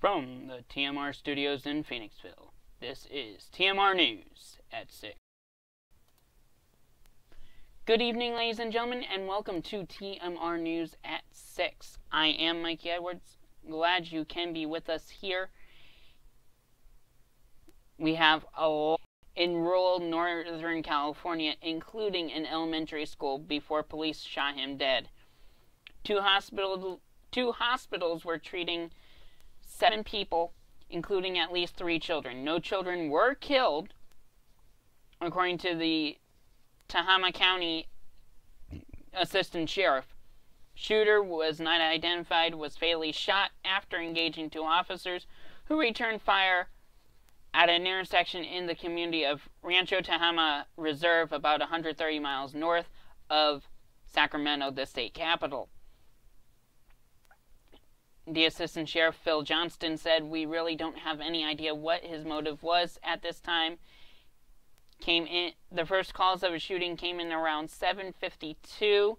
From the TMR studios in Phoenixville, this is TMR News at 6. Good evening, ladies and gentlemen, and welcome to TMR News at 6. I am Mikey Edwards. Glad you can be with us here. We have a lot in rural Northern California, including an elementary school, before police shot him dead. Two hospitals were treating 7 people, including at least 3 children. No children were killed, according to the Tehama County Assistant Sheriff. Shooter was not identified, was fatally shot after engaging 2 officers who returned fire at an intersection in the community of Rancho Tehama Reserve, about 130 miles north of Sacramento, the state capital. The Assistant Sheriff, Phil Johnston, said, "We really don't have any idea what his motive was at this time." The first calls of a shooting came in around 7:52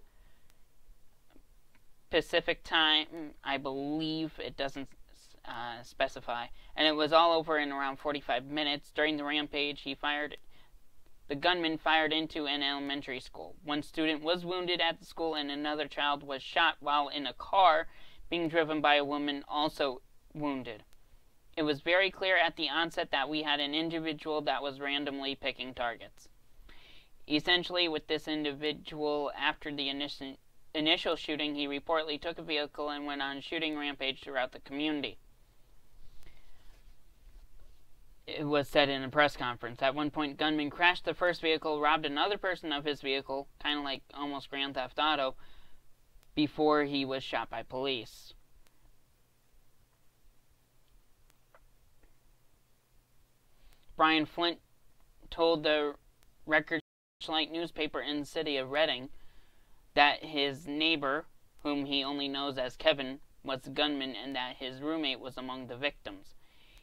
Pacific time, I believe. It doesn't specify. And it was all over in around 45 minutes. During the rampage, the gunman fired into an elementary school. 1 student was wounded at the school, and another child was shot while in a car being driven by a woman, also wounded. It was very clear at the onset that we had an individual that was randomly picking targets. Essentially, with this individual, after the initial shooting, he reportedly took a vehicle and went on a shooting rampage throughout the community. It was said in a press conference. At one point, gunman crashed the first vehicle, robbed another person of his vehicle, kind of like almost Grand Theft Auto, before he was shot by police. Brian Flint told the Record Light newspaper in the city of Redding that his neighbor, whom he only knows as Kevin, was the gunman, and that his roommate was among the victims.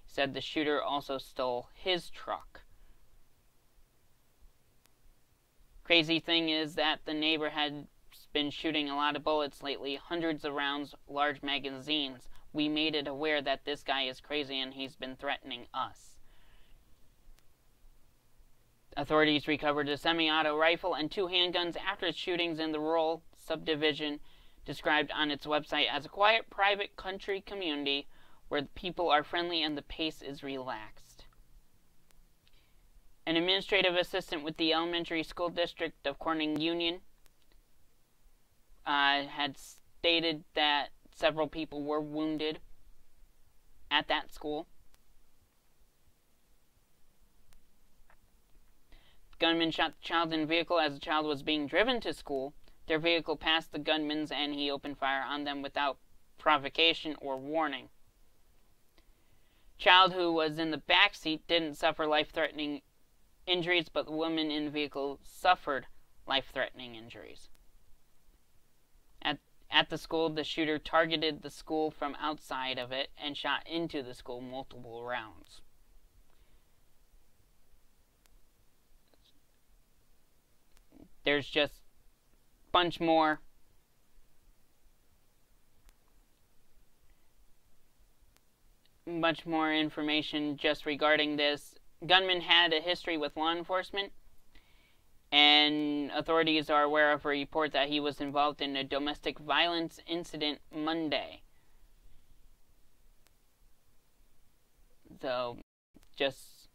He said the shooter also stole his truck. Crazy thing is that the neighbor had been shooting a lot of bullets lately, hundreds of rounds, large magazines. We made it aware that this guy is crazy and he's been threatening us. Authorities recovered a semi-auto rifle and 2 handguns after shootings in the rural subdivision, described on its website as a quiet, private country community where the people are friendly and the pace is relaxed. An administrative assistant with the elementary school district of Corning Union had stated that several people were wounded at that school. The gunman shot the child in the vehicle as the child was being driven to school. Their vehicle passed the gunman's and he opened fire on them without provocation or warning. Child who was in the back seat didn't suffer life-threatening injuries, but the woman in the vehicle suffered life-threatening injuries. At the school, the shooter targeted the school from outside of it and shot into the school multiple rounds. There's just a bunch more information just regarding this. Gunman had a history with law enforcement, and authorities are aware of a report that he was involved in a domestic violence incident Monday. So, just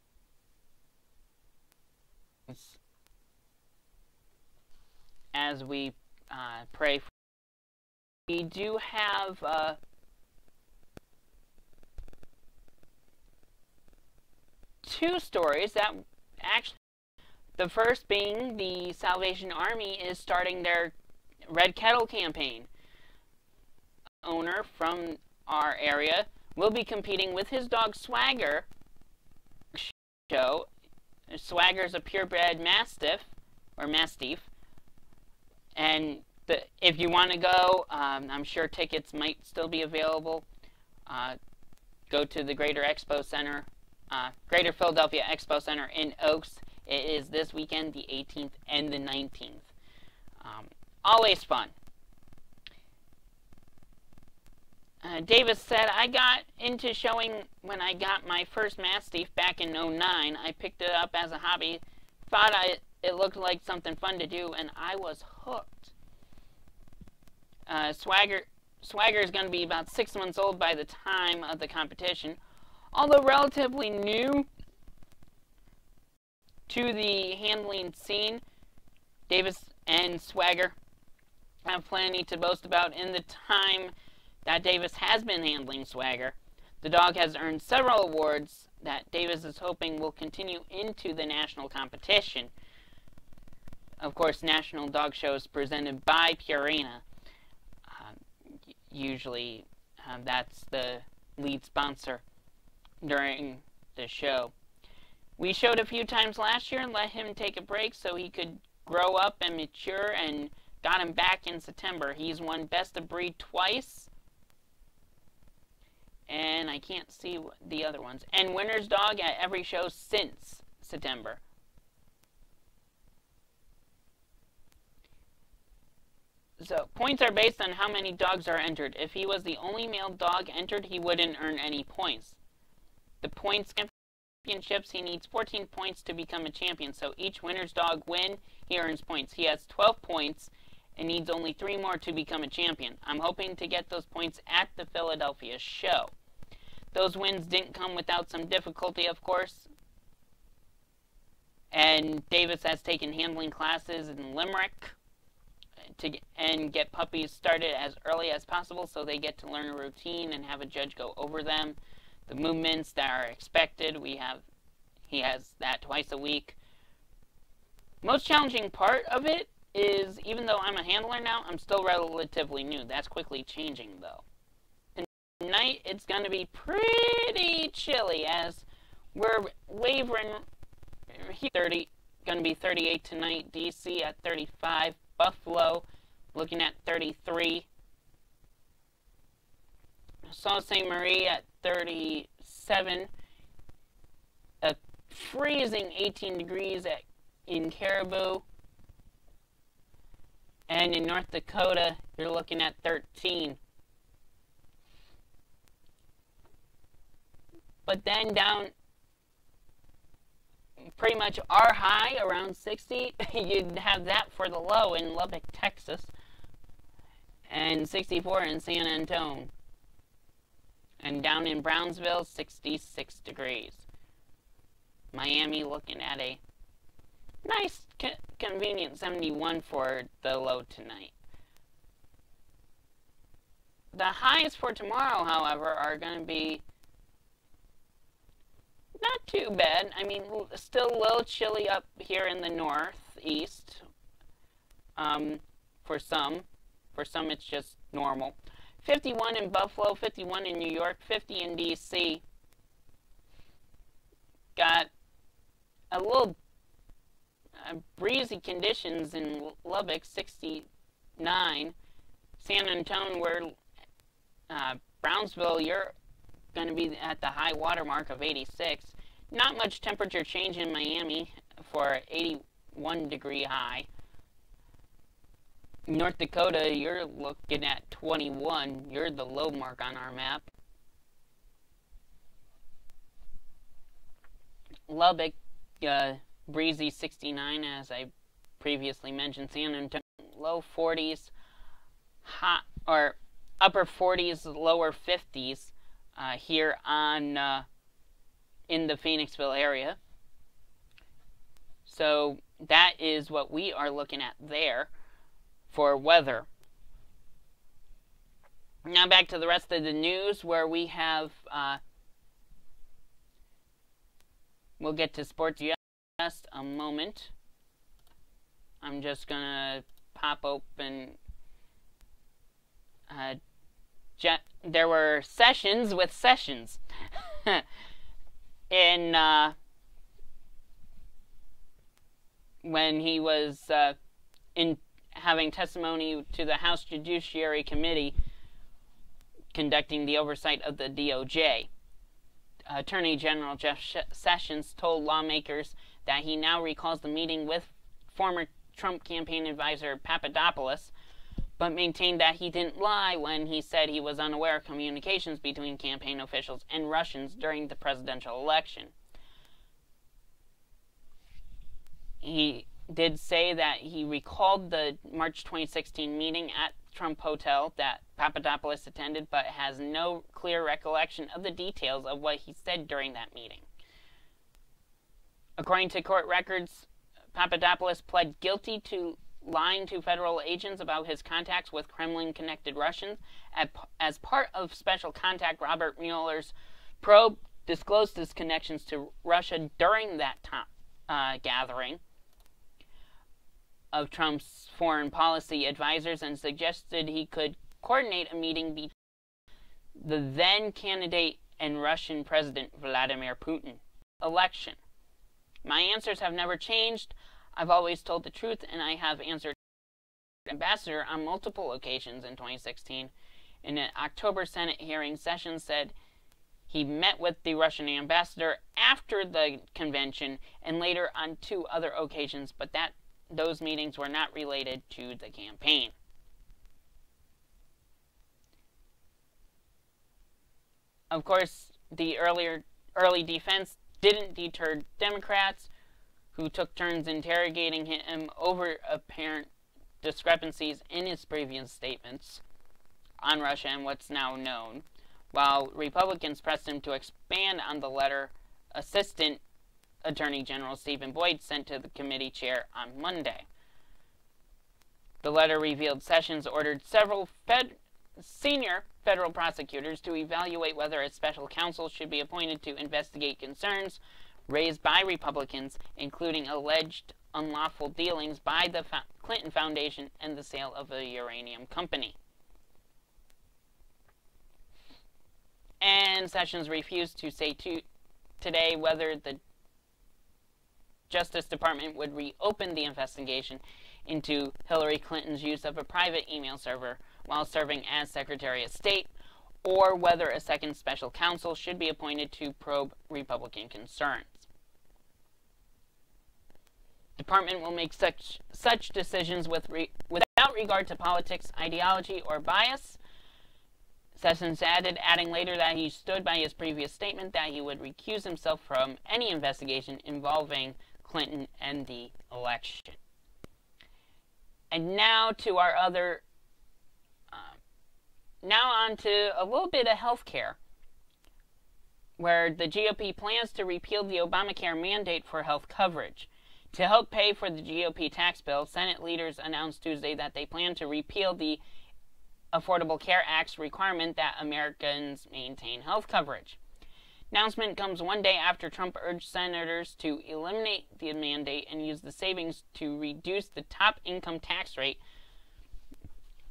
as we pray for, we do have 2 stories that actually, the first being the Salvation Army is starting their Red Kettle campaign. Owner from our area will be competing with his dog Swagger. Swagger's a purebred Mastiff, and if you want to go, I'm sure tickets might still be available. Go to the Greater Philadelphia Expo Center in Oaks. It is this weekend, the 18th and the 19th. Always fun. Davis said, I got into showing when I got my first Mastiff back in '09. I picked it up as a hobby, thought it looked like something fun to do, and I was hooked. Swagger is going to be about 6 months old by the time of the competition. Although relatively new to the handling scene, Davis and Swagger have plenty to boast about. In the time that Davis has been handling Swagger, the dog has earned several awards that Davis is hoping will continue into the national competition. Of course, national dog shows presented by Purina. Usually, that's the lead sponsor during the show. We showed a few times last year and let him take a break so he could grow up and mature, and got him back in September. He's won Best of Breed twice, and I can't see the other ones, and winner's dog at every show since September. So, points are based on how many dogs are entered. If he was the only male dog entered, he wouldn't earn any points. The points championships, he needs 14 points to become a champion. So each winner's dog win, he earns points. He has 12 points and needs only 3 more to become a champion. I'm hoping to get those points at the Philadelphia show. Those wins didn't come without some difficulty, of course. And Davis has taken handling classes in Limerick and get puppies started as early as possible so they get to learn a routine and have a judge go over them. The movements that are expected, he has that twice a week. Most challenging part of it is, even though I'm a handler now, I'm still relatively new. That's quickly changing, though. Tonight, it's going to be pretty chilly as we're wavering here. Going to be 38 tonight. DC at 35. Buffalo looking at 33. Sault Ste. Marie at 37. A freezing 18 degrees in Caribou. And in North Dakota, you're looking at 13. But then down pretty much our high, around 60, you'd have that for the low in Lubbock, Texas. And 64 in San Antonio. And down in Brownsville, 66 degrees. Miami looking at a nice, convenient 71 for the low tonight. The highs for tomorrow, however, are going to be not too bad. I mean, still a little chilly up here in the northeast. For some. For some, it's just normal. 51 in Buffalo, 51 in New York, 50 in D.C. Got a little breezy conditions in Lubbock, 69. San Antonio, where Brownsville, you're going to be at the high water mark of 86. Not much temperature change in Miami for 81 degree high. North Dakota, you're looking at 21. You're the low mark on our map. Lubbock, breezy 69, as I previously mentioned. San Antonio, low 40s, hot or upper 40s, lower 50s here on in the Phoenixville area. So that is what we are looking at there for weather. Now back to the rest of the news, where we have, we'll get to sports in just a moment. I'm just going to pop open, there were sessions with Sessions in, when he was in having testimony to the House Judiciary Committee conducting the oversight of the DOJ. Attorney General Jeff Sessions told lawmakers that he now recalls the meeting with former Trump campaign advisor Papadopoulos, but maintained that he didn't lie when he said he was unaware of communications between campaign officials and Russians during the presidential election. He did say that he recalled the March 2016 meeting at Trump Hotel that Papadopoulos attended, but has no clear recollection of the details of what he said during that meeting. According to court records, Papadopoulos pled guilty to lying to federal agents about his contacts with Kremlin-connected Russians. As part of special contact Robert Mueller's probe disclosed his connections to Russia during that gathering of Trump's foreign policy advisors and suggested he could coordinate a meeting between the then candidate and Russian President Vladimir Putin. Election. My answers have never changed. I've always told the truth, and I have answered ambassador on multiple occasions in 2016. In an October Senate hearing, Sessions said he met with the Russian ambassador after the convention and later on 2 other occasions, but that those meetings were not related to the campaign. Of course, the early defense didn't deter Democrats, who took turns interrogating him over apparent discrepancies in his previous statements on Russia and what's now known, while Republicans pressed him to expand on the letter Assistant Attorney General Stephen Boyd sent to the committee chair on Monday. The letter revealed Sessions ordered several senior federal prosecutors to evaluate whether a special counsel should be appointed to investigate concerns raised by Republicans, including alleged unlawful dealings by the Clinton Foundation and the sale of a uranium company. And Sessions refused to say today whether the Justice Department would reopen the investigation into Hillary Clinton's use of a private email server while serving as Secretary of State, or whether a second special counsel should be appointed to probe Republican concerns. The department will make such decisions without regard to politics, ideology, or bias. Sessions adding later that he stood by his previous statement that he would recuse himself from any investigation involving Clinton and the election. And now to our other, now on to a little bit of health care, where the GOP plans to repeal the Obamacare mandate for health coverage. To help pay for the GOP tax bill, Senate leaders announced Tuesday that they plan to repeal the Affordable Care Act's requirement that Americans maintain health coverage. Announcement comes one day after Trump urged senators to eliminate the mandate and use the savings to reduce the top income tax rate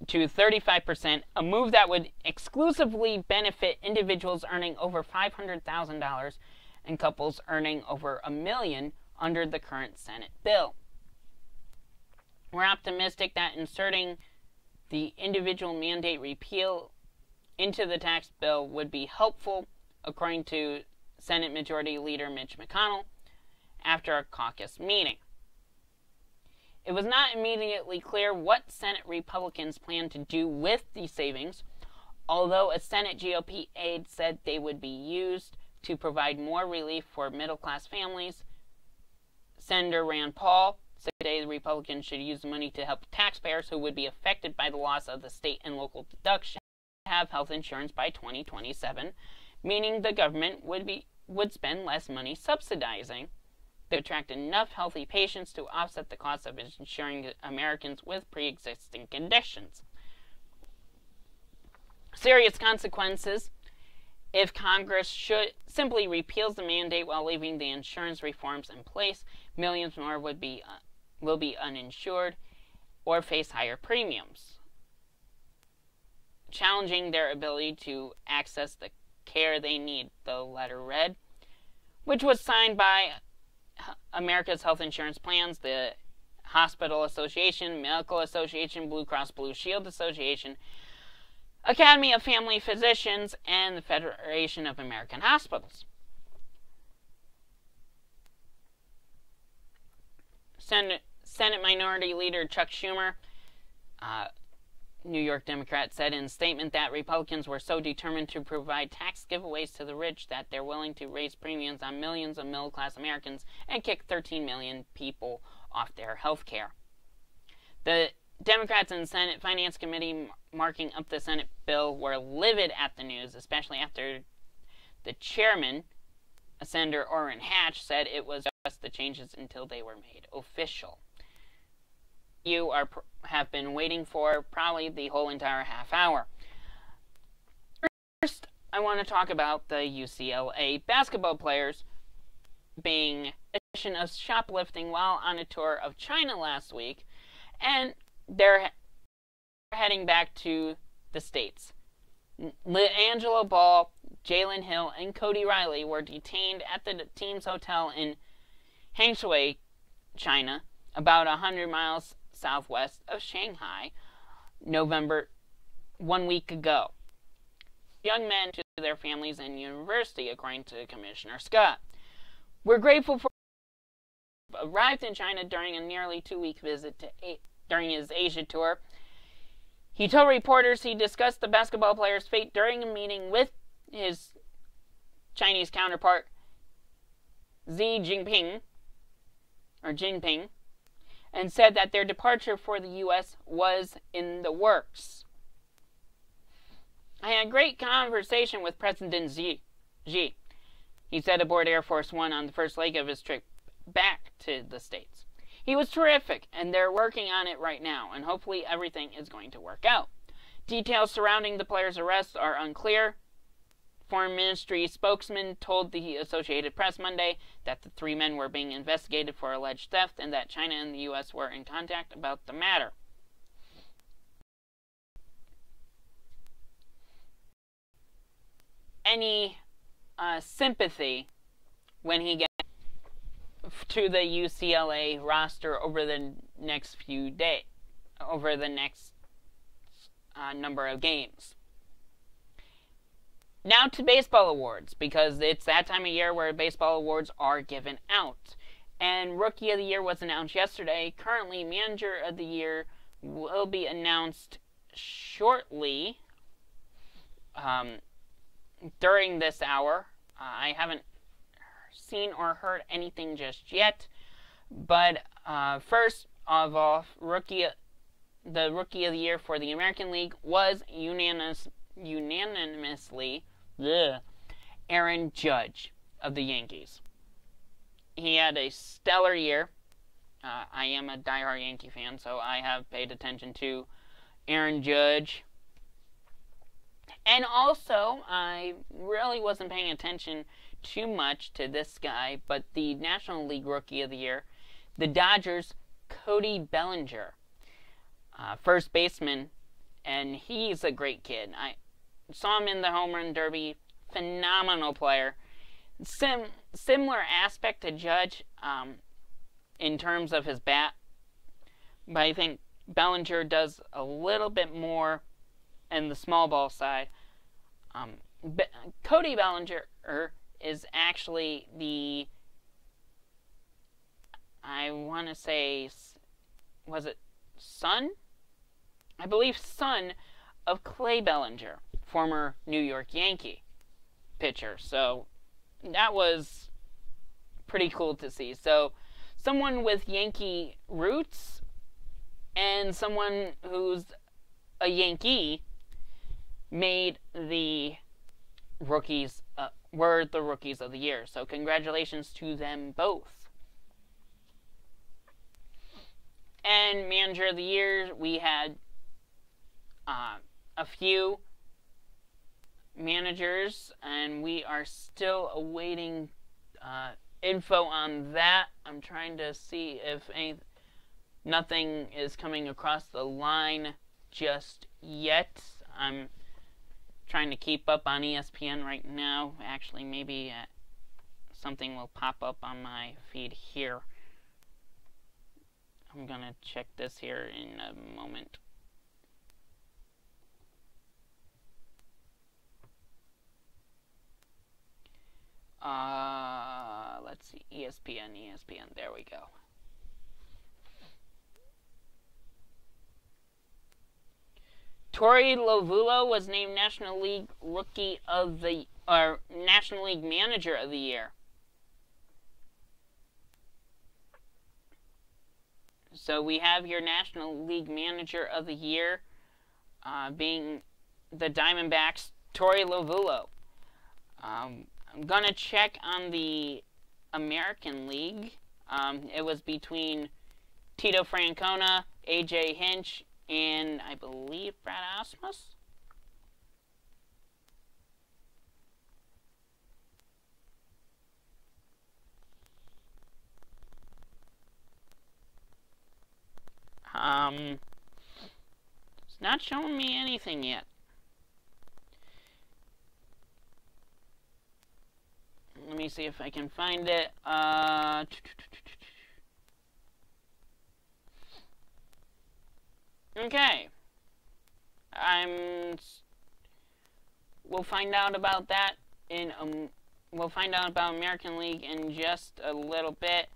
to 35%, a move that would exclusively benefit individuals earning over $500,000 and couples earning over $1 million under the current Senate bill. We're optimistic that inserting the individual mandate repeal into the tax bill would be helpful, according to Senate Majority Leader Mitch McConnell after a caucus meeting. It was not immediately clear what Senate Republicans plan to do with the savings, although a Senate GOP aide said they would be used to provide more relief for middle-class families. Senator Rand Paul said today the Republicans should use the money to help taxpayers who would be affected by the loss of the state and local deduction have health insurance by 2027, meaning the government would spend less money subsidizing to attract enough healthy patients to offset the cost of insuring Americans with pre-existing conditions. Serious consequences if Congress simply repeals the mandate while leaving the insurance reforms in place. Millions more will be uninsured or face higher premiums, challenging their ability to access the care they need, the letter read, which was signed by America's Health Insurance Plans, the Hospital Association, Medical Association, Blue Cross Blue Shield Association, Academy of Family Physicians, and the Federation of American Hospitals. Senate Minority Leader Chuck Schumer New York Democrat said in a statement that Republicans were so determined to provide tax giveaways to the rich that they're willing to raise premiums on millions of middle-class Americans and kick 13 million people off their health care. The Democrats in the Senate Finance Committee marking up the Senate bill were livid at the news, especially after the chairman, Senator Orrin Hatch, said it was just the changes until they were made official. You have been waiting for probably the whole entire half hour. First, I want to talk about the UCLA basketball players being accused of shoplifting while on a tour of China last week, and they're heading back to the States. Angelo Ball, Jalen Hill, and Cody Riley were detained at the team's hotel in Hangshui, China, about 100 miles southwest of Shanghai, November, 1 week ago. Young men to their families and university, according to Commissioner Scott. We're grateful for arrived in China during a nearly 2-week visit during his Asia tour. He told reporters he discussed the basketball player's fate during a meeting with his Chinese counterpart Xi Jinping, and said that their departure for the U.S. was in the works. I had a great conversation with President Xi, he said aboard Air Force One on the first leg of his trip back to the States. He was terrific, and they're working on it right now, and hopefully everything is going to work out. Details surrounding the player's arrest are unclear. Foreign Ministry spokesman told the Associated Press Monday that the 3 men were being investigated for alleged theft and that China and the U.S. were in contact about the matter. Any sympathy when he gets to the UCLA roster over the next few days, over the next number of games. Now to baseball awards, because it's that time of year where baseball awards are given out. And Rookie of the Year was announced yesterday. Currently, Manager of the Year will be announced shortly during this hour. I haven't seen or heard anything just yet. But first of all, the Rookie of the Year for the American League was unanimously Aaron Judge of the Yankees. He had a stellar year. I am a diehard Yankee fan, so I have paid attention to Aaron Judge. And also, I really wasn't paying attention too much to this guy, but the National League Rookie of the Year, the Dodgers' Cody Bellinger, first baseman, and he's a great kid. I saw him in the Home Run Derby. Phenomenal player. Similar aspect to Judge in terms of his bat, but I think Bellinger does a little bit more in the small ball side. Cody Bellinger is actually the, I want to say, was it son? I believe son of Clay Bellinger, former New York Yankee pitcher. So that was pretty cool to see. So someone with Yankee roots and someone who's a Yankee made the rookies, were the Rookies of the Year. So congratulations to them both. And Manager of the Year, we had a few managers, and we are still awaiting info on that. I'm trying to see if nothing is coming across the line just yet. I'm trying to keep up on ESPN right now. Actually, maybe something will pop up on my feed here. I'm going to check this here in a moment. Let's see, ESPN, there we go. Torey Lovulo was named National League National League Manager of the Year. So we have your National League Manager of the Year being the Diamondbacks' Torey Lovulo. I'm going to check on the American League. It was between Tito Francona, A.J. Hinch, and I believe Brad Ausmus. It's not showing me anything yet. Let me see if I can find it. Okay. We'll find out about that we'll find out about American League in just a little bit.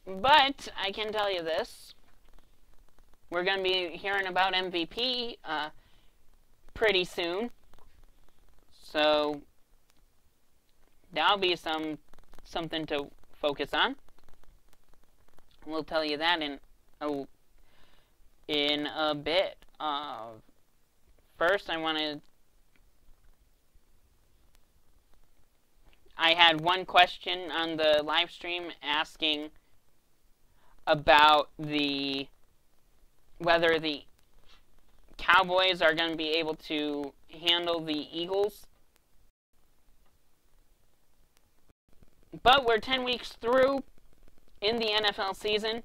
But I can tell you this. We're going to be hearing about MVP pretty soon. So that'll be something to focus on. We'll tell you that in a bit. First, I had one question on the live stream asking about whether the Cowboys are going to be able to handle the Eagles. But we're 10 weeks through in the NFL season.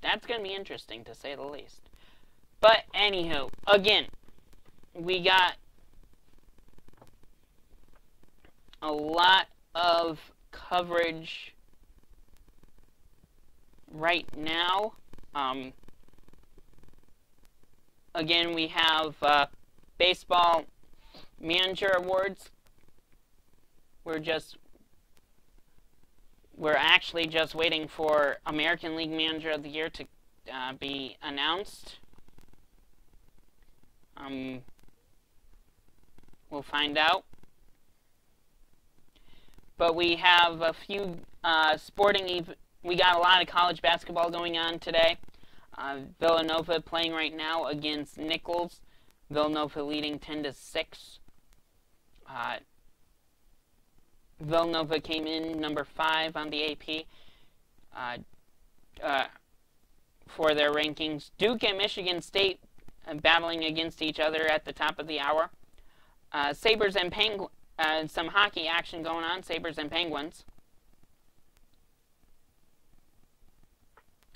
That's going to be interesting, to say the least. But, anywho, again, we got a lot of coverage right now. Again, we have Baseball Manager Awards. We're actually just waiting for American League Manager of the Year to be announced. We'll find out. But we have a few we got a lot of college basketball going on today. Villanova playing right now against Nichols. Villanova leading 10-6. Villanova came in number 5 on the AP for their rankings. Duke and Michigan State battling against each other at the top of the hour. Sabres and Penguins. Some hockey action going on. Sabres and Penguins.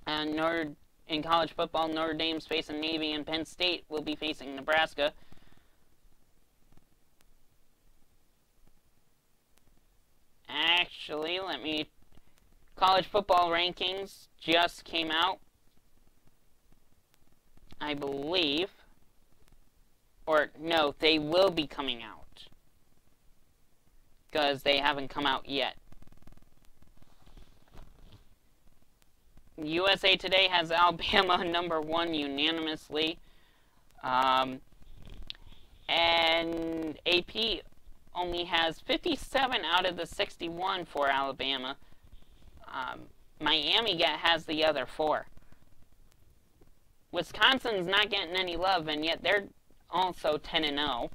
And in college football, Notre Dame's facing Navy, and Penn State will be facing Nebraska. Actually, college football rankings just came out, I believe. Or, no, they will be coming out, because they haven't come out yet. USA Today has Alabama number 1 unanimously. And AP only has 57 out of the 61 for Alabama. Miami has the other 4. Wisconsin's not getting any love, and yet they're also 10-0.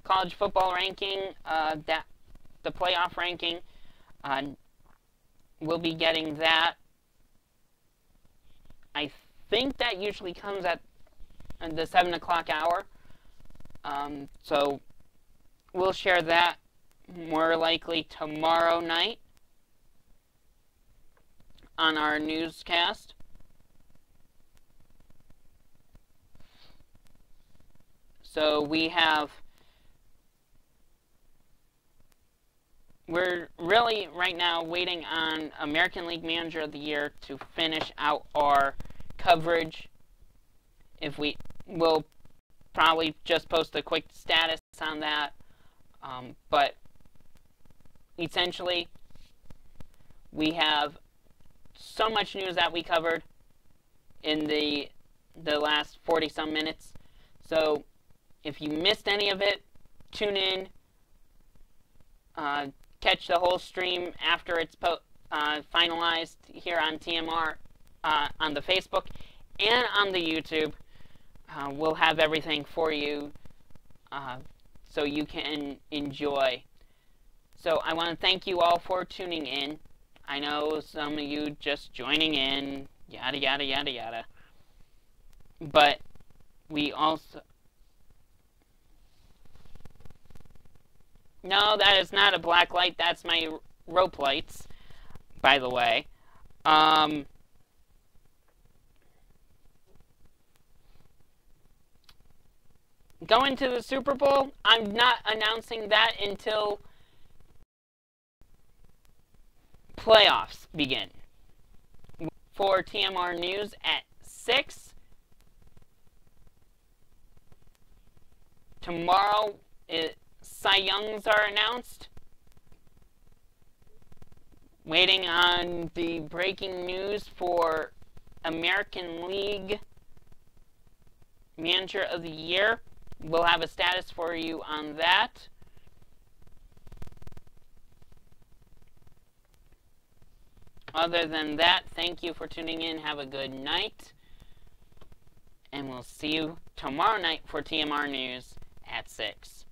College football ranking, the playoff ranking, we'll be getting that. I think that usually comes at the 7 o'clock hour. So we'll share that more likely tomorrow night on our newscast. So we're really right now waiting on American League Manager of the Year to finish out our coverage. We'll probably just post a quick status on that. But essentially, we have so much news that we covered in the last 40-some minutes. So if you missed any of it, tune in. Catch the whole stream after it's finalized here on TMR, on the Facebook, and on the YouTube. We'll have everything for you so you can enjoy. So I want to thank you all for tuning in. I know some of you just joining in, yada, yada, yada, yada. But we also... No, that is not a black light. That's my rope lights, by the way. Going to the Super Bowl, I'm not announcing that until playoffs begin. For TMR News at 6. Tomorrow, Cy Youngs are announced. Waiting on the breaking news for American League Manager of the Year. We'll have a status for you on that. Other than that, thank you for tuning in. Have a good night. And we'll see you tomorrow night for TMR News at 6.